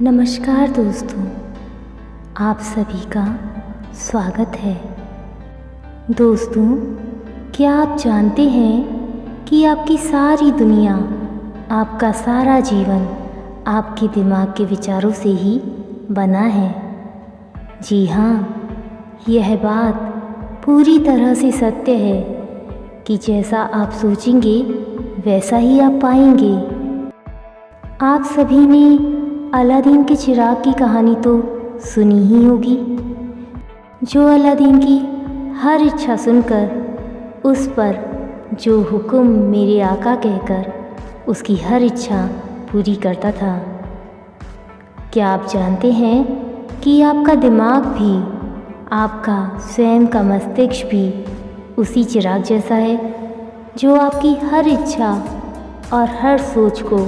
नमस्कार दोस्तों, आप सभी का स्वागत है। दोस्तों, क्या आप जानते हैं कि आपकी सारी दुनिया, आपका सारा जीवन आपके दिमाग के विचारों से ही बना है। जी हाँ, यह बात पूरी तरह से सत्य है कि जैसा आप सोचेंगे वैसा ही आप पाएंगे। आप सभी ने अलादीन के चिराग की कहानी तो सुनी ही होगी, जो अलादीन की हर इच्छा सुनकर उस पर जो हुक्म मेरे आका कहकर उसकी हर इच्छा पूरी करता था। क्या आप जानते हैं कि आपका दिमाग भी, आपका स्वयं का मस्तिष्क भी उसी चिराग जैसा है, जो आपकी हर इच्छा और हर सोच को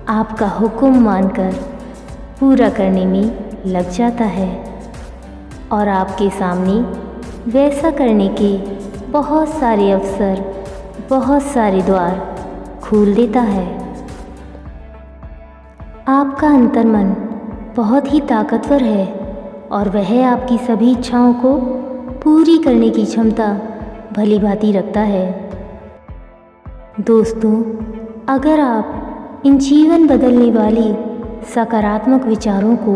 आपका हुक्म मानकर पूरा करने में लग जाता है और आपके सामने वैसा करने के बहुत सारे अवसर, बहुत सारे द्वार खोल देता है। आपका अंतर्मन बहुत ही ताकतवर है और वह आपकी सभी इच्छाओं को पूरी करने की क्षमता भली भांति रखता है। दोस्तों, अगर आप इन जीवन बदलने वाली सकारात्मक विचारों को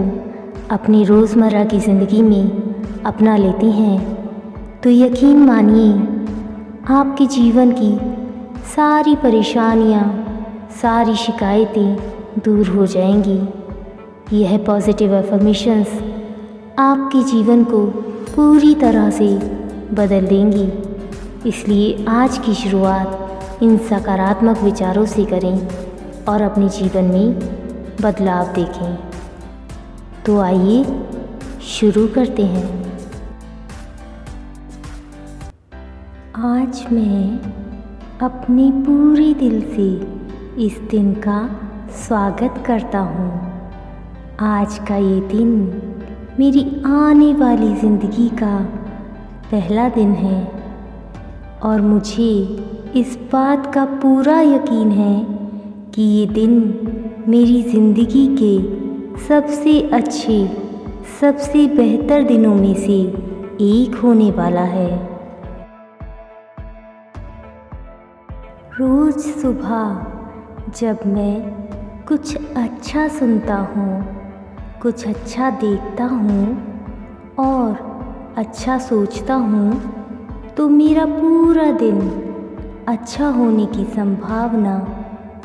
अपनी रोज़मर्रा की ज़िंदगी में अपना लेती हैं तो यकीन मानिए आपके जीवन की सारी परेशानियां, सारी शिकायतें दूर हो जाएंगी। यह पॉजिटिव अफर्मेशंस आपके जीवन को पूरी तरह से बदल देंगी। इसलिए आज की शुरुआत इन सकारात्मक विचारों से करें और अपने जीवन में बदलाव देखें। तो आइए शुरू करते हैं। आज मैं अपने पूरे दिल से इस दिन का स्वागत करता हूँ। आज का ये दिन मेरी आने वाली ज़िंदगी का पहला दिन है और मुझे इस बात का पूरा यकीन है कि ये दिन मेरी ज़िंदगी के सबसे अच्छे, सबसे बेहतर दिनों में से एक होने वाला है। रोज़ सुबह जब मैं कुछ अच्छा सुनता हूँ, कुछ अच्छा देखता हूँ और अच्छा सोचता हूँ तो मेरा पूरा दिन अच्छा होने की संभावना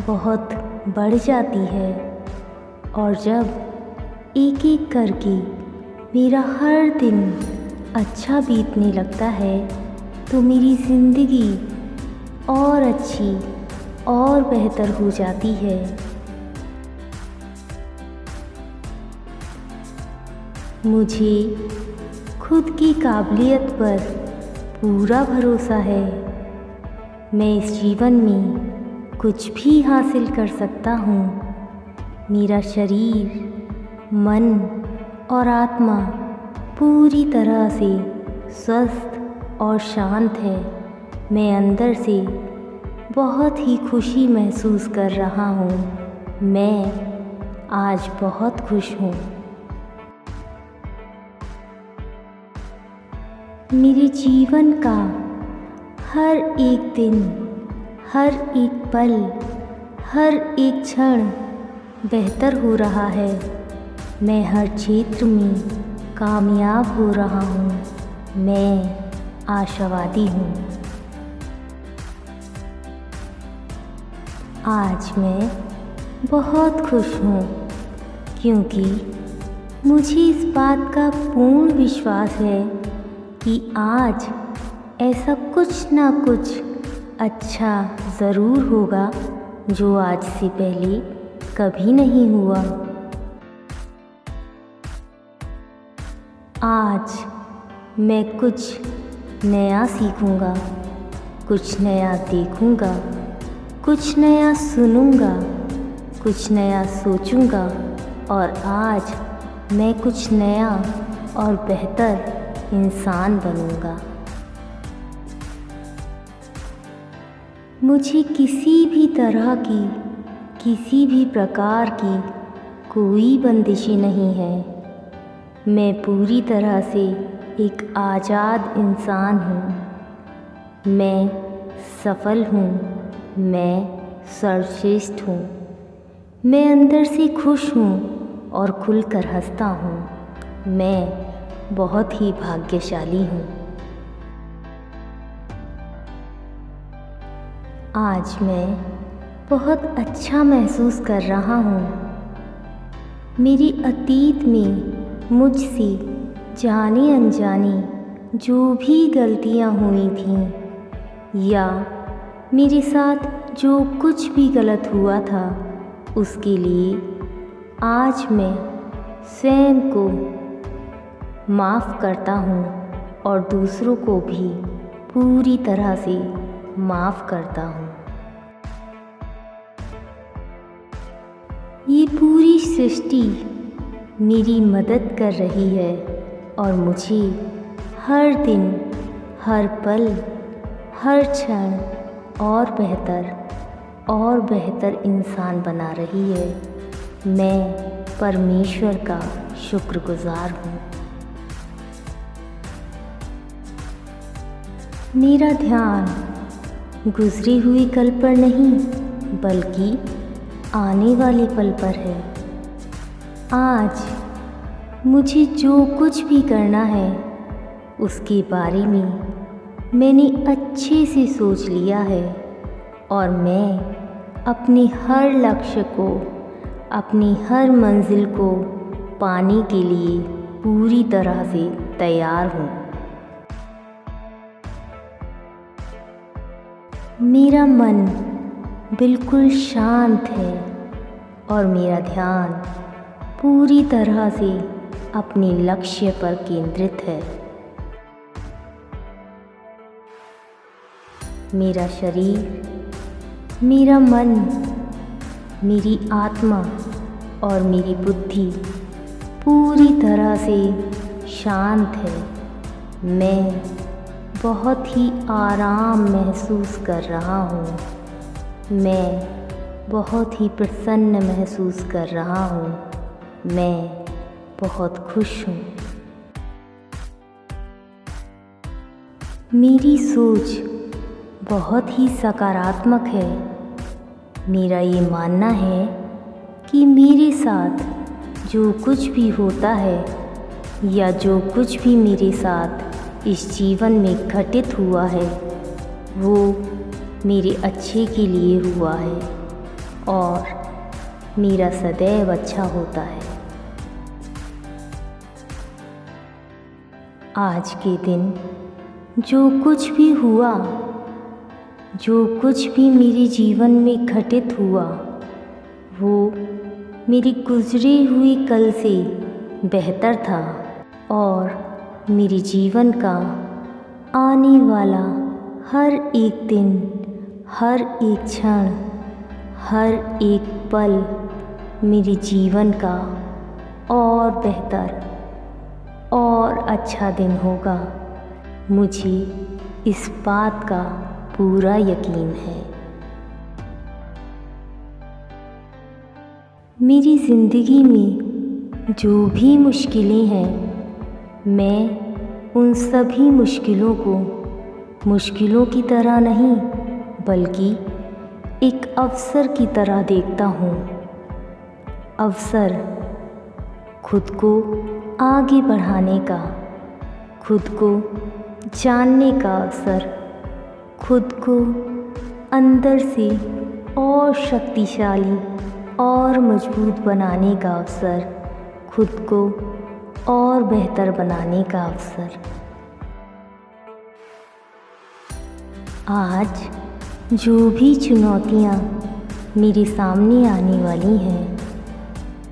बहुत बढ़ जाती है। और जब एक एक करके मेरा हर दिन अच्छा बीतने लगता है तो मेरी ज़िंदगी और अच्छी और बेहतर हो जाती है। मुझे खुद की काबिलियत पर पूरा भरोसा है। मैं इस जीवन में कुछ भी हासिल कर सकता हूँ। मेरा शरीर, मन और आत्मा पूरी तरह से स्वस्थ और शांत है। मैं अंदर से बहुत ही खुशी महसूस कर रहा हूँ। मैं आज बहुत खुश हूँ। मेरे जीवन का हर एक दिन, हर एक पल, हर एक क्षण बेहतर हो रहा है। मैं हर क्षेत्र में कामयाब हो रहा हूँ। मैं आशावादी हूँ। आज मैं बहुत खुश हूँ क्योंकि मुझे इस बात का पूर्ण विश्वास है कि आज ऐसा कुछ ना कुछ अच्छा ज़रूर होगा जो आज से पहले कभी नहीं हुआ। आज मैं कुछ नया सीखूंगा, कुछ नया देखूंगा, कुछ नया सुनूंगा, कुछ नया सोचूंगा और आज मैं कुछ नया और बेहतर इंसान बनूंगा। मुझे किसी भी तरह की, किसी भी प्रकार की कोई बंदिशें नहीं है। मैं पूरी तरह से एक आज़ाद इंसान हूँ। मैं सफल हूँ, मैं सर्वश्रेष्ठ हूँ। मैं अंदर से खुश हूँ और खुलकर हंसता हूँ। मैं बहुत ही भाग्यशाली हूँ। आज मैं बहुत अच्छा महसूस कर रहा हूँ। मेरी अतीत में मुझसे जाने अनजाने जो भी गलतियाँ हुई थीं या मेरे साथ जो कुछ भी गलत हुआ था, उसके लिए आज मैं स्वयं को माफ़ करता हूँ और दूसरों को भी पूरी तरह से माफ़ करता हूँ। ये पूरी सृष्टि मेरी मदद कर रही है और मुझे हर दिन, हर पल, हर क्षण और बेहतर इंसान बना रही है। मैं परमेश्वर का शुक्रगुज़ार हूँ। मेरा ध्यान गुज़रे हुए कल पर नहीं, बल्कि आने वाले पल पर है। आज मुझे जो कुछ भी करना है, उसके बारे में मैंने अच्छे से सोच लिया है और मैं अपने हर लक्ष्य को, अपनी हर मंजिल को पाने के लिए पूरी तरह से तैयार हूँ। मेरा मन बिल्कुल शांत है और मेरा ध्यान पूरी तरह से अपने लक्ष्य पर केंद्रित है। मेरा शरीर, मेरा मन, मेरी आत्मा और मेरी बुद्धि पूरी तरह से शांत है। मैं बहुत ही आराम महसूस कर रहा हूँ। मैं बहुत ही प्रसन्न महसूस कर रहा हूँ। मैं बहुत खुश हूँ। मेरी सोच बहुत ही सकारात्मक है। मेरा ये मानना है कि मेरे साथ जो कुछ भी होता है या जो कुछ भी मेरे साथ इस जीवन में घटित हुआ है, वो मेरे अच्छे के लिए हुआ है और मेरा सदैव अच्छा होता है। आज के दिन जो कुछ भी हुआ, जो कुछ भी मेरे जीवन में घटित हुआ, वो मेरे गुजरे हुए कल से बेहतर था और मेरे जीवन का आने वाला हर एक दिन, हर एक क्षण, हर एक पल मेरे जीवन का और बेहतर और अच्छा दिन होगा। मुझे इस बात का पूरा यकीन है। मेरी ज़िंदगी में जो भी मुश्किलें हैं, मैं उन सभी मुश्किलों को मुश्किलों की तरह नहीं, बल्कि एक अवसर की तरह देखता हूँ। अवसर खुद को आगे बढ़ाने का, खुद को जानने का अवसर, खुद को अंदर से और शक्तिशाली और मजबूत बनाने का अवसर, खुद को और बेहतर बनाने का अवसर। आज जो भी चुनौतियाँ मेरे सामने आने वाली हैं,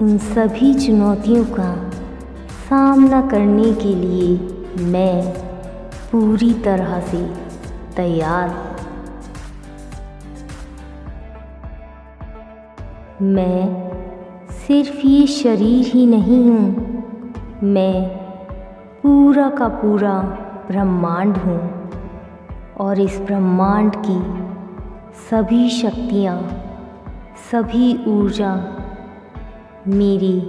उन सभी चुनौतियों का सामना करने के लिए मैं पूरी तरह से तैयार हूँ। मैं सिर्फ ये शरीर ही नहीं हूँ, मैं पूरा का पूरा ब्रह्मांड हूँ और इस ब्रह्मांड की सभी शक्तियाँ, सभी ऊर्जा मेरी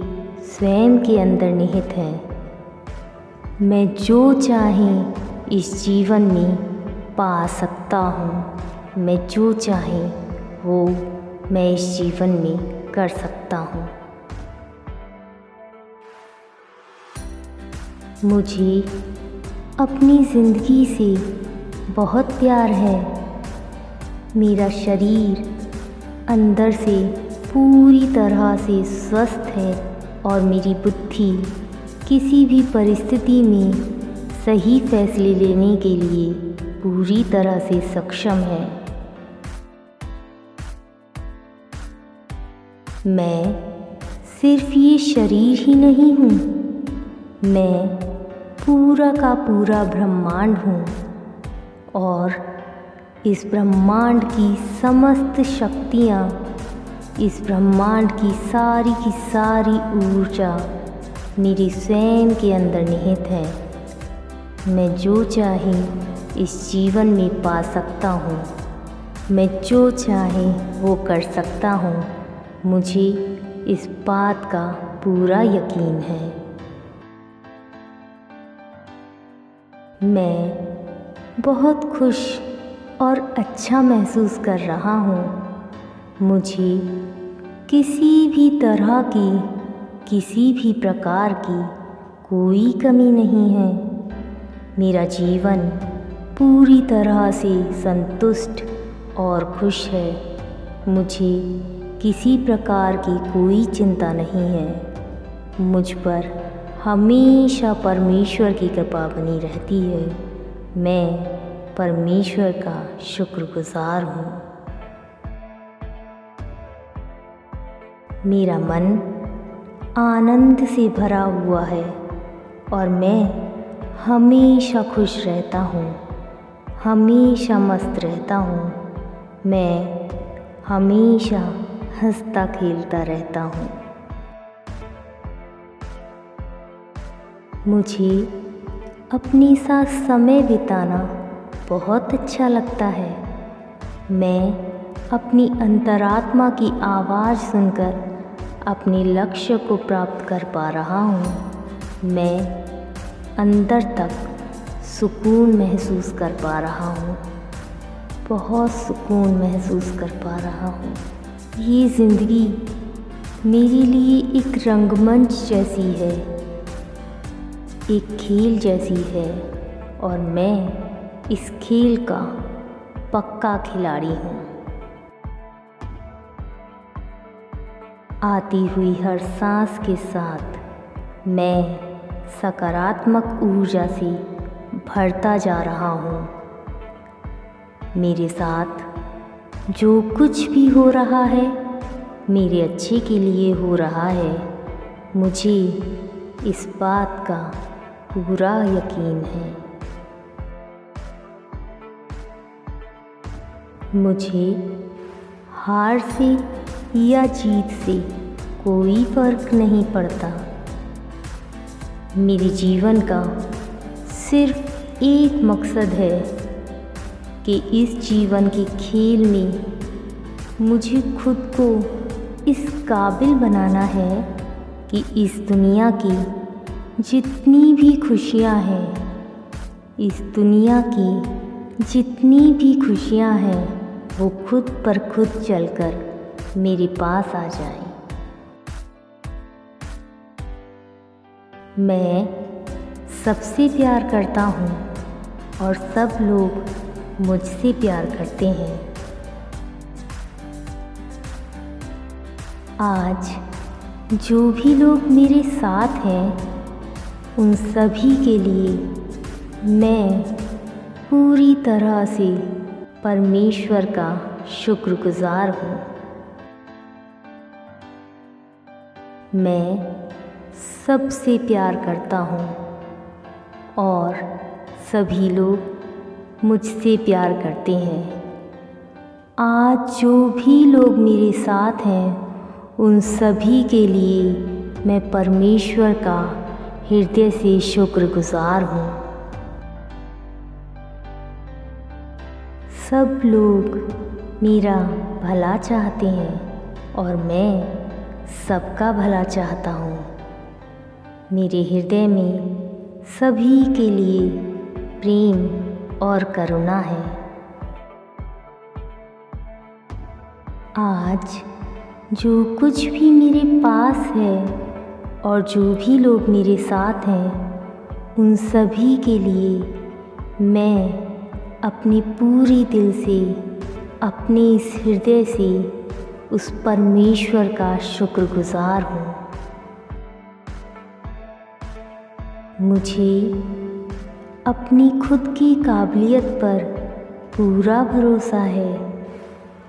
स्वयं के अंदर निहित है। मैं जो चाहे इस जीवन में पा सकता हूँ। मैं जो चाहे वो मैं इस जीवन में कर सकता हूँ। मुझे अपनी ज़िंदगी से बहुत प्यार है। मेरा शरीर अंदर से पूरी तरह से स्वस्थ है और मेरी बुद्धि किसी भी परिस्थिति में सही फैसले लेने के लिए पूरी तरह से सक्षम है। मैं सिर्फ ये शरीर ही नहीं हूँ, मैं पूरा का पूरा ब्रह्मांड हूँ और इस ब्रह्मांड की समस्त शक्तियाँ, इस ब्रह्मांड की सारी ऊर्जा मेरी स्वयं के अंदर निहित है। मैं जो चाहे इस जीवन में पा सकता हूँ। मैं जो चाहे वो कर सकता हूँ। मुझे इस बात का पूरा यकीन है। मैं बहुत खुश और अच्छा महसूस कर रहा हूँ। मुझे किसी भी तरह की, किसी भी प्रकार की कोई कमी नहीं है। मेरा जीवन पूरी तरह से संतुष्ट और खुश है। मुझे किसी प्रकार की कोई चिंता नहीं है। मुझ पर हमेशा परमेश्वर की कृपा बनी रहती है। मैं परमेश्वर का शुक्रगुजार हूँ। मेरा मन आनंद से भरा हुआ है और मैं हमेशा खुश रहता हूँ, हमेशा मस्त रहता हूँ। मैं हमेशा हंसता खेलता रहता हूँ। मुझे अपने साथ समय बिताना बहुत अच्छा लगता है। मैं अपनी अंतरात्मा की आवाज़ सुनकर अपने लक्ष्य को प्राप्त कर पा रहा हूँ। मैं अंदर तक सुकून महसूस कर पा रहा हूँ, बहुत सुकून महसूस कर पा रहा हूँ। ये ज़िंदगी मेरे लिए एक रंगमंच जैसी है, एक खेल जैसी है और मैं इस खेल का पक्का खिलाड़ी हूँ। आती हुई हर सांस के साथ मैं सकारात्मक ऊर्जा से भरता जा रहा हूँ। मेरे साथ जो कुछ भी हो रहा है मेरे अच्छे के लिए हो रहा है। मुझे इस बात का पूरा यकीन है। मुझे हार से या जीत से कोई फर्क नहीं पड़ता। मेरे जीवन का सिर्फ एक मकसद है कि इस जीवन के खेल में मुझे खुद को इस काबिल बनाना है कि इस दुनिया की जितनी भी खुशियाँ हैं, इस दुनिया की जितनी भी खुशियाँ हैं वो खुद पर खुद चलकर मेरे पास आ जाए। मैं सबसे प्यार करता हूँ और सब लोग मुझसे प्यार करते हैं। आज जो भी लोग मेरे साथ हैं उन सभी के लिए मैं पूरी तरह से परमेश्वर का शुक्रगुजार हूँ। मैं सबसे प्यार करता हूँ और सभी लोग मुझसे प्यार करते हैं। आज जो भी लोग मेरे साथ हैं उन सभी के लिए मैं परमेश्वर का हृदय से शुक्रगुजार हूँ। सब लोग मेरा भला चाहते हैं और मैं सबका भला चाहता हूँ। मेरे हृदय में सभी के लिए प्रेम और करुणा है। आज जो कुछ भी मेरे पास है और जो भी लोग मेरे साथ हैं, उन सभी के लिए मैं अपने पूरे दिल से, अपने इस हृदय से उस परमेश्वर का शुक्रगुजार हूँ। मुझे अपनी खुद की काबिलियत पर पूरा भरोसा है।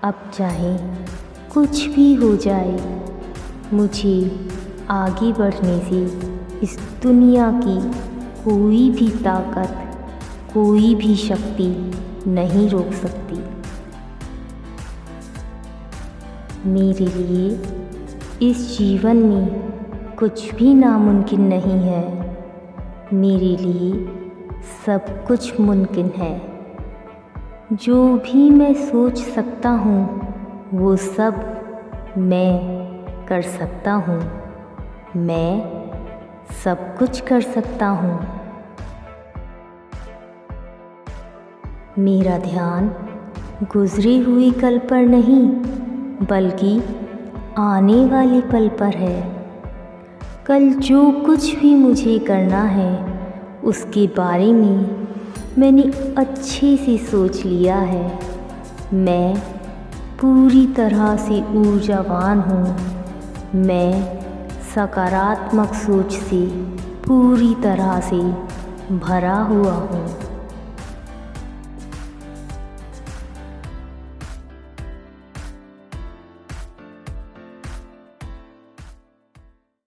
अब चाहे कुछ भी हो जाए, मुझे आगे बढ़ने से इस दुनिया की कोई भी ताकत, कोई भी शक्ति नहीं रोक सकती। मेरे लिए इस जीवन में कुछ भी नामुमकिन नहीं है। मेरे लिए सब कुछ मुमकिन है। जो भी मैं सोच सकता हूँ वो सब मैं कर सकता हूँ। मैं सब कुछ कर सकता हूँ। मेरा ध्यान गुजरे हुए कल पर नहीं, बल्कि आने वाले पल पर है। कल जो कुछ भी मुझे करना है उसके बारे में मैंने अच्छे से सोच लिया है। मैं पूरी तरह से ऊर्जावान हूँ। मैं सकारात्मक सोच से पूरी तरह से भरा हुआ हूँ।